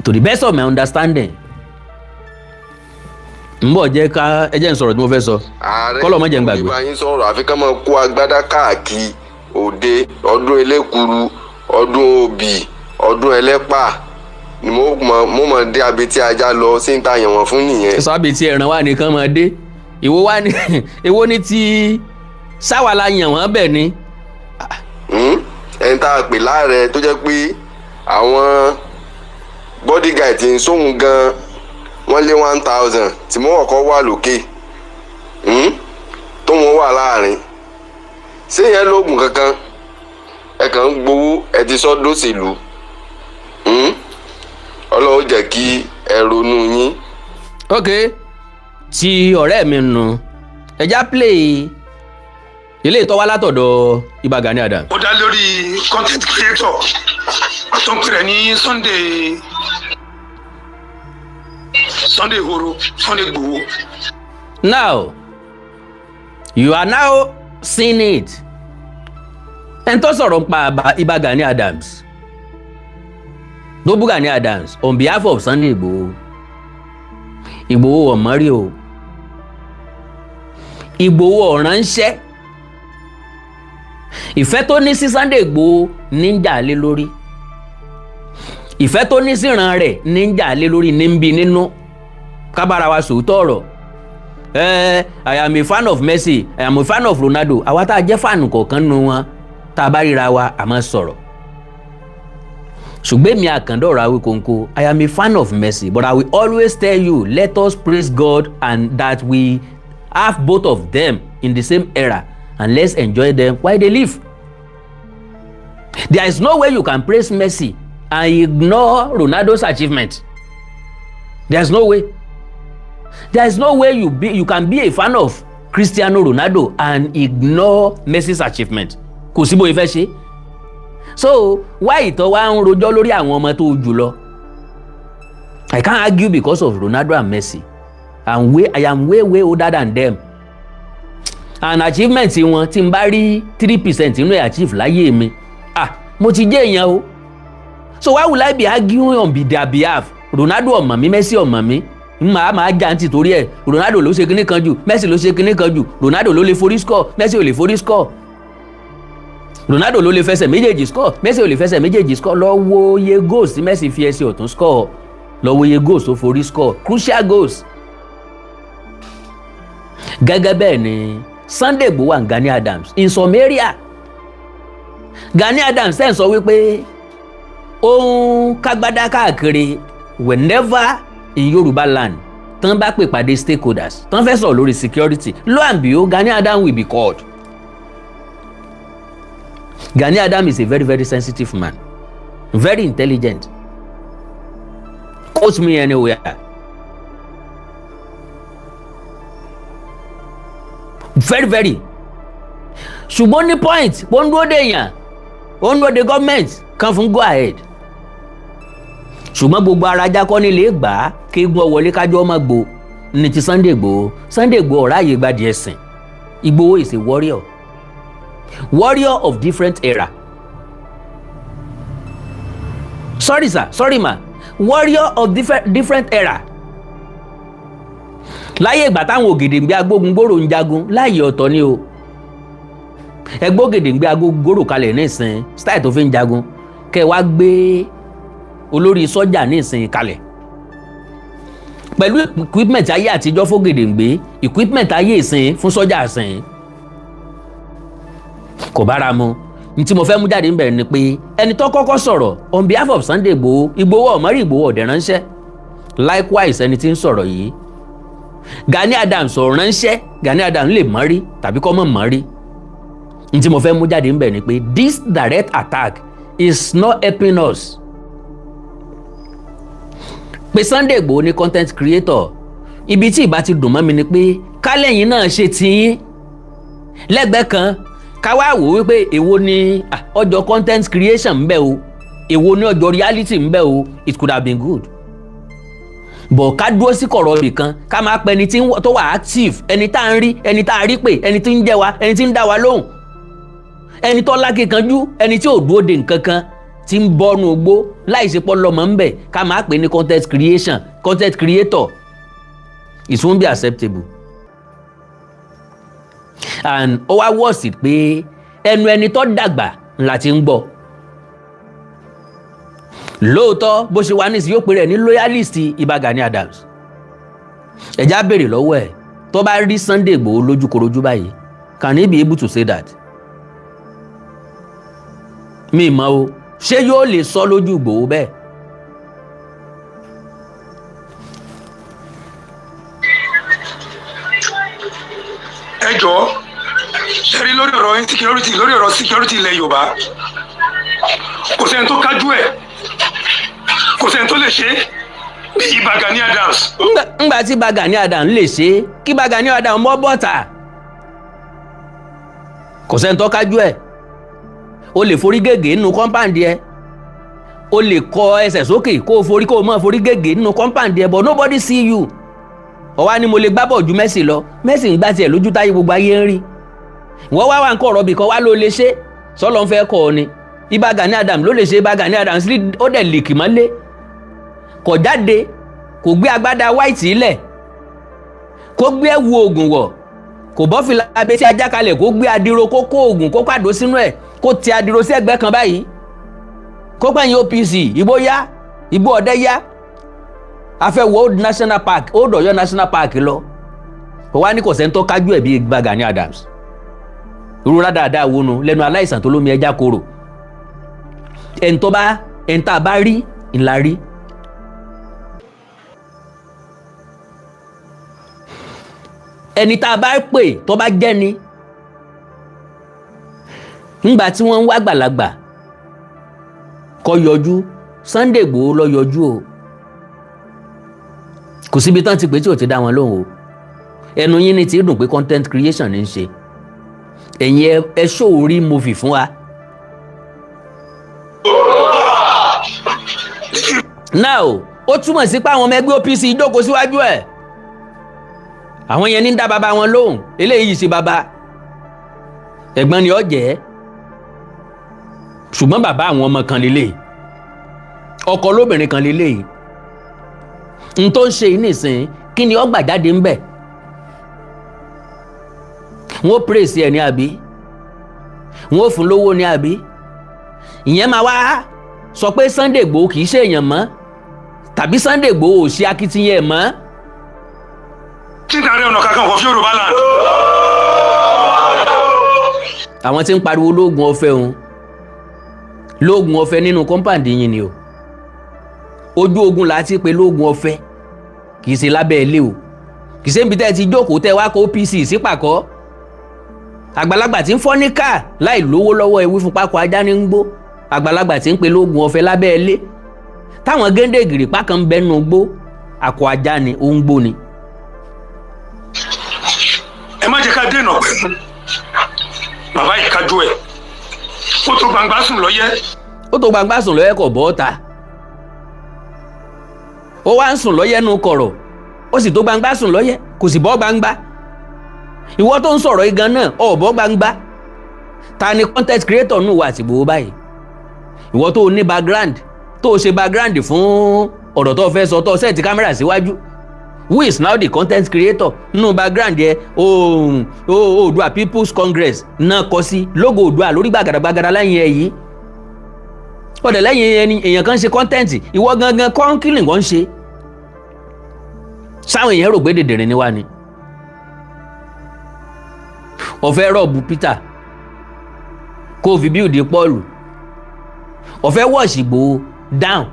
To the best of my understanding, mbọ jẹ́ ká ẹ jẹ́ n sọ̀rọ̀ tí mo fẹ́ sọ. Kọ́lọ̀ mọ́ jẹ́ n gbàgbé. Ààrẹ ìbá yín sọ̀rọ̀ àfi ká máa kó agbádá káàkiri òde ọdún elékuru, ọdún obì, ọdún ẹlẹ́pà ni mo mọ̀ dé abetí ajá lọ sí ń ta yàn wọ́n fún nìyẹn. Sọ abetí ẹran wà nìkan máa dé. Ìwọ wá ní èwo ní ti sáwà la yàn wọ́n bẹ̀ ni. Ẹni tá a pè láàrẹ tó jẹ́ pé àwọn bodyguard ti ń sóhun gan wọ́n lé 1000 tí mo kọ́kọ́ wà lókè tó wọ́n wà láàrin ṣé yẹn lóògùn kankan ẹ kàn ń gbowó ẹ ti sọ dóṣèlú Ọlọ́run jẹ́ kí ẹ ronú yín. Ok, ti ọ̀rẹ́ mi nù ẹja play ilé ìtọ́wá látọ̀dọ̀ Ìbà Gani Adams. Ó dá lórí content creator tó ń pèrè ní Sunday Igboho, Sunday Igboho. Now you are now seeing it. Ẹni tó sọ̀rọ̀ nípa Ìbà Gani Adams, Gbogbo Gani Adams on behalf of Sunday Igboho. Igboho ọ̀mọ́rí o. Igboho ọ̀ránṣẹ́. Ìfẹ́ tó ní sí Sunday Igboho ní ń jà lé lórí. Ìfẹ́ tó ní síran rẹ̀ ní ń jà lé lórí ní ń bí nínú. Kábàárà wa sòótọ́ ọ̀rọ̀. I am a fan of Messi, I am a fan of Ronaldo. Àwa tá a jẹ́ fáànù kọ̀ọ̀kan nínú wọn tá a bá ríra wa a máa sọ̀rọ̀. Ṣùgbọ́n mi àkàndọ̀rọ̀ Awíkonko, I am a fan of Messi, but I will always tell you, let us praise God and that we have both of them in the same era and let's enjoy them while they live. There is no way you can praise Messi and ignore Ronaldo's achievement. There is no way. There is no way you can be a fan of Cristiano Ronaldo and ignore Messi's achievement. Kò sí bó ifẹ́ ṣe. So why ìtọ́ wa ń rojọ́ lórí àwọn ọmọ tó jù lọ? I can't argue because of Ronaldo and Messi. I am way older than them. And achievement wọn tí n bá rí 3% inú ẹ̀ achieve láyé mi, mo ti jẹ́ èèyàn o. So why will I be arguing on their behalf? Ronaldo ọmọ mi, Messi ọmọ mi, máa jà ní torí ẹ̀. Ronaldo ló ṣe kinní kan jù, Messi ló ṣe kinní kan jù. Ronaldo ló lè forí score, Messi ò lè forí score. Ronaldo ló lè fẹsẹ̀ méjèèjì score, Messi ò lè fẹsẹ̀ méjèèjì score. Lọ wo iye goals tí Messi fi ẹsẹ̀ ọ̀tún score, lọ wo iye goals tó forí score, crucial goals. Gẹ́gẹ́ bẹ́ẹ̀ ni Sunday Igboho and Gani Adams in some area. Gani Adams ẹ̀ ń sọ wípé ohun kágbádá káàkiri whenever in Yoruba land tán bá pè pàdé stakeholders tán fẹ́ sọ̀rọ̀ lórí security, lo and behold Gani Adams will be called. Gani Adams is a very very sensitive man, very intelligent. Quote me anywhere. Very very. Ṣùgbọ́n ní point wọ́n ń dúró de èèyàn, wọ́n ń dúró de government kan fún go ahead. Ṣùgbọ́n gbogbo ara ajá kọ́ nílé gbà á kí gbọ́ wọlé kájọ́ ọmọ gbò ní ti Sunday Igboho. Sunday Igboho ọ̀rá àyè gbadì ẹ̀sìn. Igboho is a warrior. Warrior of different era. Sorry sir, sorry ma. Warrior of different era. Láyé ìgbà táwọn Ògèdèngbé agbógungbòrò ń jagun láàyè ọ̀tọ̀ ni o. Ẹgbẹ́ Ògèdèngbé agbógungbòrò kalẹ̀ ní ìsìn style tó fi ń jagun kẹ́ wá gbé olórí sọ́jà ní ìsìn kalẹ̀. Pẹ̀lú equipment ayé àtijọ́ f'Ògèdèngbé, equipment ayé ìsìn fún sọ́jà ìsìn kò bára mu. Ní tí mo fẹ́ mú jáde ń bẹ̀rẹ̀ ni pé ẹni tó kọ́kọ́ sọ̀rọ̀ on behalf of Sunday Igboho, Igboho ọ̀mọ́rí Igboho ọ̀dẹ̀ ránṣẹ́. Likewise ẹni tí ń sọ̀rọ̀ yìí Gani Adams ọ̀rọ̀ ránṣẹ́, Gani Adams lè mọ́rí tàbí kọ́ mọ̀ mọ́rí. Ní tí mo fẹ́ mú jáde ń bẹ̀rẹ̀ ni pé this direct attack is not helping us. Pé Sunday Igboho ní content creator, ibi tí ìbá ti dùn mọ́ mi ni pé kálẹ̀yìn náà ṣe tiyín lẹ́gbẹ̀ẹ́ kan ká wá wò wípé èwo ni ọjọ́ content creation ń bẹ o, èwo ni ọjọ́ reality ń bẹ o. It could have been good. Bọ̀ ká dúró sí kọ̀rọ̀ ibì kan ká máa pẹ́ ẹni tí tó wà active, ẹni tá ń rí, ẹni tá a rí pé, ẹni tí ń jẹ́ wa, ẹni tí ń dá wa lóhùn, ẹni tó lákìkanjú, ẹni tí ò dúró de nǹkan kan, tí ń bọ́nu ogbó láìsí pọ́ lọ́mọ ń bẹ̀ ká máa pè ní content creation, content creator. It won't be acceptable. And ó wá wọ́ọ̀sì pé ẹnu ẹni tó dàgbà ńlá ti ń gbọ́. Lóòótọ́ bó ṣe wà nísìnyí yóò pè rẹ̀ ní loyalist Ìbà Gani Adams. Ẹ̀já béèrè lọ́wọ́ ẹ̀ tó bá rí Sunday Igboho lójúkorojú báyìí, can he be able to say that? Mi mọ̀ o, ṣé yóò lè sọ lójú Igboho bẹ́ẹ̀? Ẹ jọ̀ọ́ ṣe rí lórí ọ̀rọ̀ security ilẹ̀ Yorùbá, kò sẹ́ni tó kájú ẹ̀, kò sẹ́ni tó lè ṣe bí Ìbà Gani Adams. Ńgbà tí Ìbà Gani Adams lè ṣe kí Ìbà Gani Adams mọ́ bọ́tà, kò sẹ́ni tó kájú ẹ̀. O lè forí gègé nínú compound ẹ, o lè kọ ẹsẹ̀ sókè kó o mọ̀ forí gègé nínú compound ẹ, but nobody see you. Ọ̀wá ni mo lè gbá bọ̀ ju Messi lọ, Messi ń gbá tiẹ̀ lójú táyé gbogbo ayé ń rí. Wọ́n wá wà ń kọ́ ọ̀rọ̀ bìkan wá ló lè ṣe sọ́lọ́ ń fẹ́ kọ́ ọ ni. Ìbà Gani Adams ló lè ṣe. Ìbà Gani Adams ó dẹ̀ lè kì mọ́lé, kò jáde, kò gbé agbádá white ilẹ̀, kó gbé ẹ̀wù oògùn wọ̀, kò bọ́ fìlà abẹ́ tí ajá kalẹ̀, kó gbé adiro, kó kó oògùn, kó pàdó sínú ẹ̀, kó ti adiro sí ẹgbẹ́ kan báyìí, kó pẹ̀yìn OPC ìbò yá, ìbò ọ̀dẹ́ yá, afẹ́wọ̀ Old National Park, Old Ọ̀yọ́ National Park lọ. Ó wá ní kò sẹ́ńtọ́ kájú ẹ̀ bí Ìbà Gani Adams. Ìrora dáadáa wo nu lẹ́nu aláìsàn tó lómi ẹja kóró. Ẹ̀ńtà bá rí ńlá rí. Ẹni tá a bá pè tó bá jẹ́ ni. Ńgbà tí wọ́n ń wá gbàlagbà kó yọjú, Sunday Igboho lọ yọjú o. Kò síbi tán ti pè tí ò ti dá wọn lóhùn o. Ẹnu yín ni ti dùn pé content creation ní í ṣe. Ẹ̀yin ẹ show orí movie fún wa. Now ó túmọ̀ sí pé àwọn ọmọ ẹgbẹ́ OPC jókòó síwájú ẹ̀. Àwọn yẹn ní ń dá bàbá wọn lóhùn, eléyìí ṣe bàbá. Ẹ̀gbọ́n ni ó jẹ́. ṣùgbọ́n bàbá àwọn ọmọ kan lélẹ̀, ọkọ lóbìnrin kan lélẹ̀, n tó ń ṣe yìí nìsín kí ni ó gbà jáde ń bẹ̀? wọ́n praise ẹ̀ ní àbí wọ́n fún lówó ní àbí? ìyẹn máa wá sọ pé Sunday Igboho kì í ṣe èèyàn mọ́ tàbí Sunday Igboho ò ṣe akitiyan ẹ̀ mọ́. tí Ààrẹ Ọ̀nà Kakanfò fi Yorùbá land. àwọn tí ń pariwo lóògùn ọ̀fẹ́ òun lóògùn ọ̀fẹ́ nínú kọ́ńpàǹdì yìí ni o, ojú ogun là á ti pe lóògùn ọ̀fẹ́, kì í ṣe lábẹ́ ilé o, kì í ṣe níbi tẹ́ ẹ ti jókòó tẹ́ wá kó OPC sípàkọ́. àgbàlagbà tí ń fọ́ ní káà láì lówó lọ́wọ́ ewé fún pákó ajá ní ń gbó, àgbàlagbà tí ń pe lóògùn ọ̀fẹ́ lábẹ́ ilé, táwọn géńdé gìrìpá kan ń bẹ́nu gbó, àkó ajá ni ó ń gbó ni. ẹ má jẹ́ ká dènà pẹ̀lú bàbá ìkájú ẹ̀, ó tó gbangba sùn lọ́yẹ́. ó tó gbangba sùn lọ́yẹ́ kò bọ́ ta, ó wá ń sùn lọ́yẹ́ nu kọ̀rọ̀, ó sì tó gbangba sùn lọ́yẹ́ kò sì bọ́ gbangba. ìwọ tó ń sọ̀rọ̀ igan náà ọ̀ bọ́ gbangba. ta ni content creator nù wà àti Igboho báyìí? ìwọ tó ní background, tó ṣe background fún ọ̀rọ̀ tó fẹ́ sọ, tó sẹ́ẹ̀tì kámẹ́rà síwájú, who is now the content creator nínú background yẹ Oòduà People's Congress náà kọ sí logo Oòduà lórí gbàgàdàgbàgàdà lẹ́yìn ẹ̀ yìí. ọ̀dẹ̀ lẹ́yìn ẹni èèyàn kan ṣe content, ìwọ gangan kọ́ kílìn kan ṣe. sáwọn èèyàn rò pé dèdèrè ni wá ni. ọ̀fẹ́ rọ̀bù Peter kó fi bíùdì Paul, ọ̀fẹ́ wọ́ọ̀ṣì Igboho down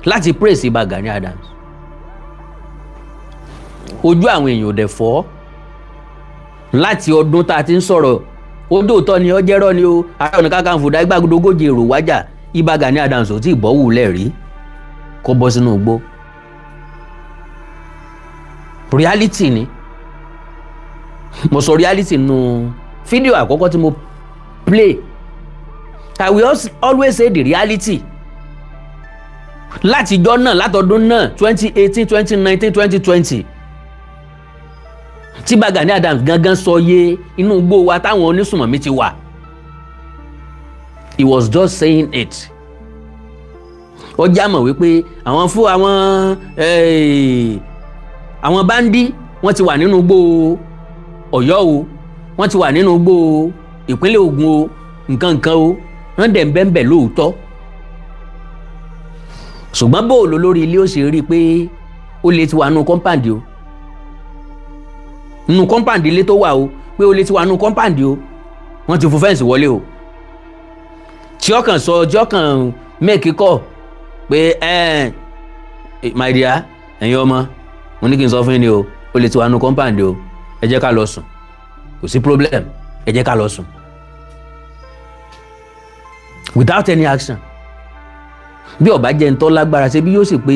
láti praise Ìbà Gani Adams. ojú àwọn èèyàn ò dẹ̀ fọ́ láti ọdún tá a ti ń sọ̀rọ̀, odò òótọ́ ni ọjẹ́rọ́ ni o, Ààrẹ Ọ̀nà Kakanfò dá igbágódógójì èrò wájà, Ìbà Gani Adams ò tí ì bọ́ wùlẹ̀ rí kó bọ́ sínú igbó. reality ni mo sọ reality nù fídíò àkọ́kọ́ tí mo play. I will always say the reality. látijọ́ náà látọdún náà 2018 2019 2020 tí Ìbà Gani Adams gangan sọ yé inú igbó wa táwọn onísùnmọ̀mí ti wà. He was just saying it. ó já mọ̀ wípé àwọn fún àwọn báńdí wọ́n ti wà nínú igbó Ọ̀yọ́ o, wọ́n ti wà nínú igbó ìpínlẹ̀ Ògùn o, nǹkan o, wọ́n dẹ̀ ń bẹ́ńbẹ̀ lóòótọ́. ṣùgbọ́n bóòlù lórí ilé ó ṣe rí i pé ó lè ti wà nínú kọ́ńpáǹdì o, nínú kọ́ńpáǹdì ilé tó wà o, pé ó lè ti wà nínú kọ́ńpáǹdì o, wọ́n ti fún fẹ́ǹsì wọlé o. tí ọkàn sọ tí ọkàn mẹ́ẹ̀kì kọ̀ pé my dear ẹ̀yin ọmọ mo ní kí n sọ fún yín ni o, ó lè ti wà nínú kọ́ńpáǹdì o, ẹ jẹ́ ká lọ sùn, kò sí problem, ẹ jẹ́ ká lọ sùn. without any action. bí ó bá jẹ́ ń tọ́ lágbára ṣe bí yóò sì pé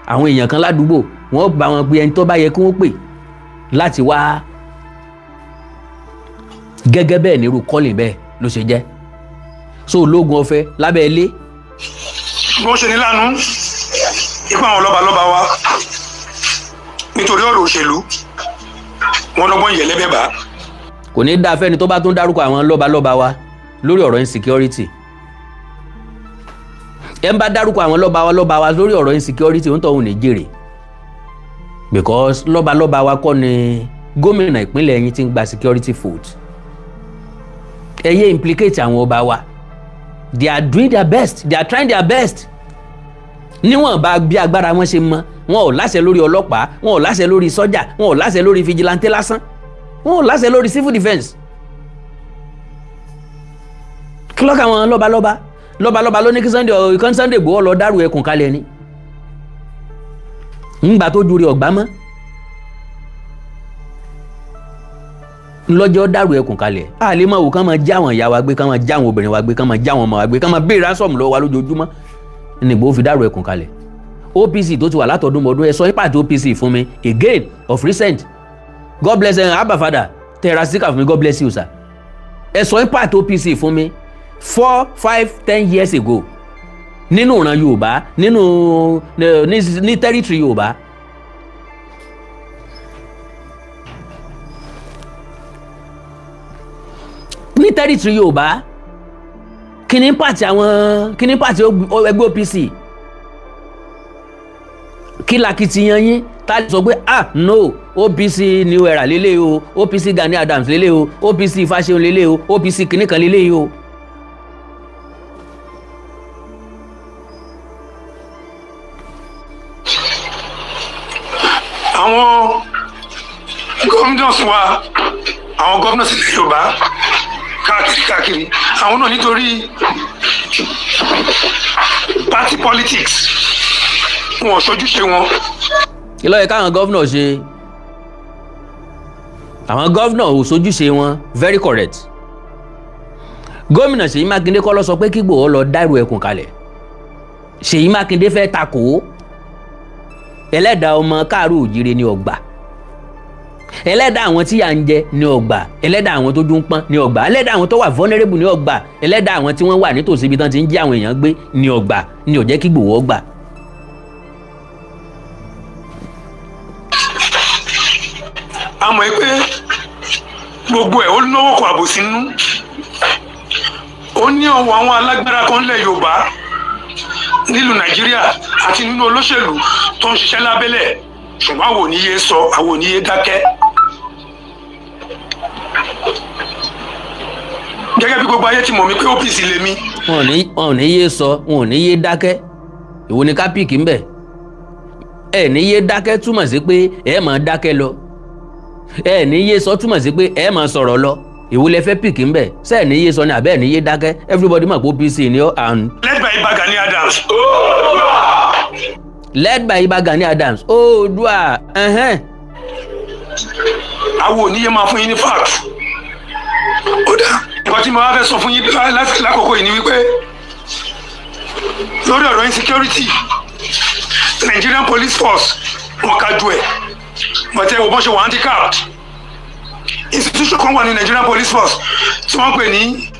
àwọn èèyàn kan ládùúgbò wọ́n bá wọn pé ẹni tó bá yẹ kí wọ́n pè láti wá. gẹ́gẹ́ bẹ́ẹ̀ nírú kọ́lì bẹ́ẹ̀ ló ṣe jẹ́. so ológun ọ̀fẹ́ lábẹ́ ilé. bó ṣe ní lánàá ipá àwọn lọ́balọ́ba wa nítorí ọ̀rọ̀ òṣèlú wọn lọ́gbọ́n ìyẹ̀lẹ́bẹ̀ bá. kò ní dáa fẹ́ni tó bá tún dárúkọ àwọn lọ́balọ́ba wa lórí ọ̀rọ̀ insecurity. ẹ ń bá dárúkọ àwọn lọ́ba wa lórí ọ̀rọ̀ insecurity ń tọ́hún ní jèrè. because lọ́balọ́ba wa kọ́ ni gómìnà ìpínlẹ̀ yín ti ń gba security vote. ẹ yé implicate àwọn ọba wa. they are doing their best, they are trying their best. níwọ̀n bá bí agbára wọn ṣe mọ, wọn ò láṣẹ lórí ọlọ́pàá, wọn ò láṣẹ lórí sọ́jà, wọn ò láṣẹ lórí fìjìláńtẹ́ lásán, wọn ò láṣẹ lórí civil defence. kí lọ́ka wọn lọ́balọ́ba ló ní kí Sunday Igboho lọ dárú ẹkùn kalẹ̀ ni. ńgbà tó ju rí ọ̀gbá mọ́ ńlọ́jọ́ dárú ẹkùn kalẹ̀. a lè máa wò kán máa já àwọn ìyá wa gbé, kán máa já àwọn obìnrin wa gbé, kán máa já àwọn ọmọ wa gbé, kán máa béèrè ransom lọ́wọ́ wa lójoojúmọ́. ní Igboho fi dárú ẹkùn kalẹ̀. OPC tó ti wà látọdún mọ́dún ẹ sọ ipa àti OPC fún mi again of recent. God bless Abba Father terasika fún mi, God bless you sir. ẹ sọ ipa àti OPC fún mi 4, 5, 10 years ago nínú ìran Yorùbá, nínú ní territory Yorùbá. ní territory Yorùbá kí ni pàtì ẹgbẹ́ OPC kí lakitiyan yín tá a lè sọ pé no OPC New Era lélẹ̀ o OPC Gani Adams lélẹ̀ o OPC Fáṣẹ̀hùn lélẹ̀ o OPC kìnìkan lélẹ̀ o. àwọn governors wa àwọn governors ilẹ̀ Yorùbá káàkiri àwọn náà nítorí party politics wọn ò ṣojúṣe wọn. kí ló yẹ káwọn gọ́vnọ̀ ṣe? àwọn gọ́vnọ̀ ò ṣojúṣe wọn. Very correct. gómìnà Ṣèyí Mákindé kọ́ ló sọ pé kí Ìgbòho lọ dárò ẹkùn kalẹ̀. Ṣèyí Mákindé fẹ́ takò ó. ẹlẹ́dàá ọmọ káàró òjìrè ní ọgbà, ẹlẹ́dàá àwọn tí yà ń jẹ ní ọgbà, ẹlẹ́dàá àwọn tó dún pọ́n ní ọgbà, ẹlẹ́dàá àwọn tó wà vulnerable ní ọgbà, ẹlẹ́dàá àwọn tí wọ́n wà nítòsí ibi tán ti ń jí àwọn èèyàn gbé ní ọgbà ní ó jẹ́ kí Ìgbòho gbà. a mọ̀ pé gbogbo ẹ̀ ó lọ́wọ́ kọ àbòsí nínú. ó ní ọwọ́ àwọn alágbára kan lẹ̀ Yorùbá nílùú Nàìjíríà àti nínú olóṣèlú tó ń ṣiṣẹ́ lábẹ́lẹ̀, ṣùgbọ́n àwọn ò ní yé sọ, àwọn ò ní yé dákẹ́. gẹ́gẹ́ bí gbogbo ayé ti mọ̀ mí pé OPC lèmi. wọn ò ní yé sọ, wọn ò ní yé dákẹ́. ìwo ni kápíìkì ń bẹ̀? ẹ ní yé dákẹ́ túmọ̀ sí pé ẹ máa dákẹ́ lọ. ẹ ní yé sọ túmọ̀ sí pé ẹ máa sọ̀rọ̀ lọ. ìwo lẹ fẹ́ pìkì ń bẹ̀? ṣé ẹ ní yé sọ ni àbẹ́ ẹ ní yé dákẹ́? everybody mọ̀ pé OPC ni ó and. led by Igba Gani Adams. led by Igba Gani Adams. Oòduà. àwọn ò ní yé máa fún yín ní fact. ó dà nǹkan tí mo wá fẹ́ sọ fún yín lákòókò yìí ni wípé lórí ọ̀rọ̀ insecurity Nigerian police force wọn kájú ẹ̀ bàtẹ́ ìwọ̀n bọ́n ṣe wà handicapped. institution kan wà ní Nigerian police force tí wọ́n pè ní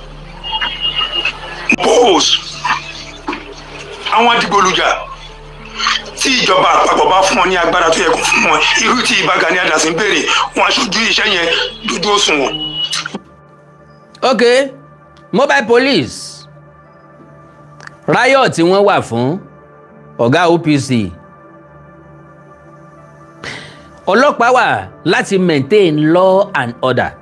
POS, àwọn adigbolujà tí ìjọba àpapọ̀ bá fún wọn ní agbára tó yẹ kó fún wọn, irú tí Igba Gani Adams ń béèrè, wọn aṣojú iṣẹ́ yẹn dúdú òṣùwọ̀n. ok mobile police riot tí wọ́n wà fún ọ̀gá OPC, ọlọ́pàá wà láti maintain law and order.